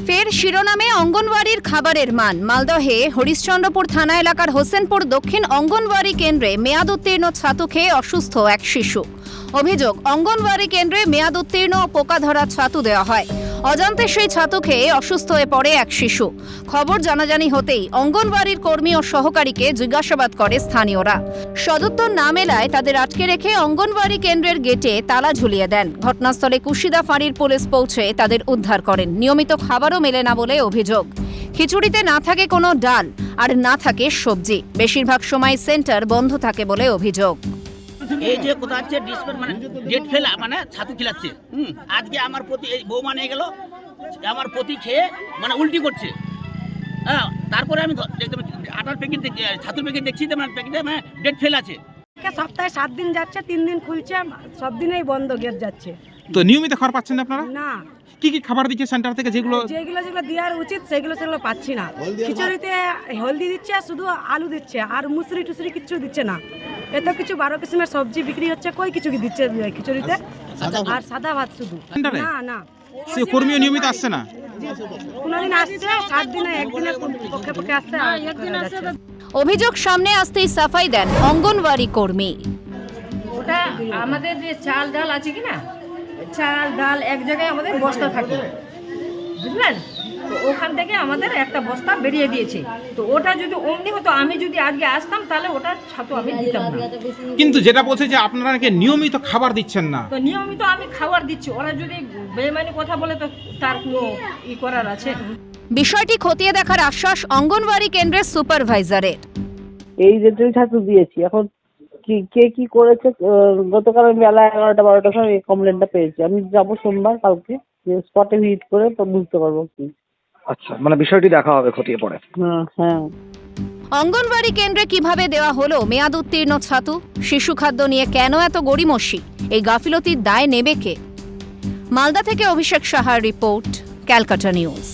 ফের শিরোনামে অঙ্গনওয়াড়ির খাবারের মান। মালদহে হরিশ্চন্দ্রপুর থানা এলাকার হোসেনপুর দক্ষিণ অঙ্গনওয়াড়ি কেন্দ্রে মেয়াদ উত্তীর্ণ ছাতু খেয়ে অসুস্থ এক শিশু। অভিযোগ, অঙ্গনওয়াড়ি কেন্দ্রে মেয়াদ উত্তীর্ণ ও পোকা ধরা ছাতু দেওয়া হয়। অজান্তে সেই ছাতু খেয়ে অসুস্থ হয়ে পড়ে এক শিশু। খবর জানাজানি হতেই অঙ্গনওয়াড়ির কর্মী ও সহকারীকে জিজ্ঞাসাবাদ করে স্থানীয়রা। সদুত্তর না মেলায় তাদের আটকে রেখে অঙ্গনওয়াড়ি কেন্দ্রের গেটে তালা ঝুলিয়ে দেন। ঘটনাস্থলে কুশিদা ফাঁড়ির পুলিশ পৌঁছে তাদের উদ্ধার করেন। নিয়মিত খাবারও মেলে না বলে অভিযোগ। খিচুড়িতে না থাকে কোনো ডাল আর না থাকে সবজি। বেশিরভাগ সময় সেন্টার বন্ধ থাকে বলে অভিযোগ। এই যে কোথা হচ্ছে ডিসপেন মানে ডেট ফেলা মানে ছাতু খিলাচ্ছে। আজকে আমার প্রতি এই বৌমা নিয়ে গেল, আমার প্রতি খেয়ে মানে উল্টি করছে। হ্যাঁ, তারপরে আমি দেখতে আটার প্যাকেট ছাতুর প্যাকেট দেখছি মানে প্যাকেটে মানে ডেট ফেল আছে। সপ্তাহে 7 দিন যাচ্ছে, 3 দিন খুলছে, সব দিনেই বন্ধ গেট যাচ্ছে। তো নিয়মিত খাবার পাচ্ছেন না আপনারা? না, কি কি খাবার দিচ্ছে সেন্টার থেকে যেগুলো যেগুলো দেওয়ার উচিত সেগুলো পাচ্ছি না। খিচুড়িতে হলদি দিচ্ছে, শুধু আলু দিচ্ছে, আর মুসুরি টুসুরি কিছু দিচ্ছে না। এত কিছু 12 কিসিমের সবজি বিক্রি হচ্ছে, কই কিছু দিচ্ছে খিচুড়িতে, আর সাদা ভাত শুধু। না না, সে কর্মীও নিয়মিত আসছে না। কোনোদিন আসছে 7 দিনে, একদিনের পক্ষে আসছে, একদিন আসছে। অভিযোগ সামনে আসতেই সাফাই দেন অঙ্গনওয়াড়ি কর্মী। ওটা আমাদের যে চাল ডাল আছে কি না, চাল ডাল এক জায়গায় আমাদের বস্তা থাকে, বুঝলেন? তো ওখান থেকে আমাদের একটা বস্তা বেরিয়ে দিয়েছে। তো ওটা যদি অমনি হতো, আমি যদি আজকে আসতাম তাহলে ওটা ছাতু আমি দিতাম না। কিন্তু যেটা বলছে যে আপনারা নাকি নিয়মিত খাবার দিচ্ছেন না। তো নিয়মিত আমি খাবার দিচ্ছি, ওরা যদি বেমানি কথা বলে তো তার কোনো করার আছে? বিষয়টি খতিয়ে দেখার আশ্বাস অঙ্গনওয়াড়ি কেন্দ্রের সুপারভাইজারের। এই রেটের ছাতু দিয়েছি। এখন কে কি করেছে, গতকাল বেলা 11টা-12টার সময় কমপ্লেনটা পেয়েছি। আমি যাবো সোমবার কালকে, স্পটে ভিজিট করে তো বুঝতে পারবো কি। আচ্ছা, মানে বিষয়টি দেখা হবে খতিয়ে পড়ে। হ্যাঁ। অঙ্গনওয়াড়ি কেন্দ্রে কিভাবে দেওয়া হলো মেয়াদ উত্তীর্ণ ছাতু? শিশু খাদ্য নিয়ে কেন এত গড়িমসি? এই গাফিলতির দায় নেবে কে? মালদা থেকে অভিষেক সাহার রিপোর্ট, ক্যালকাটা নিউজ।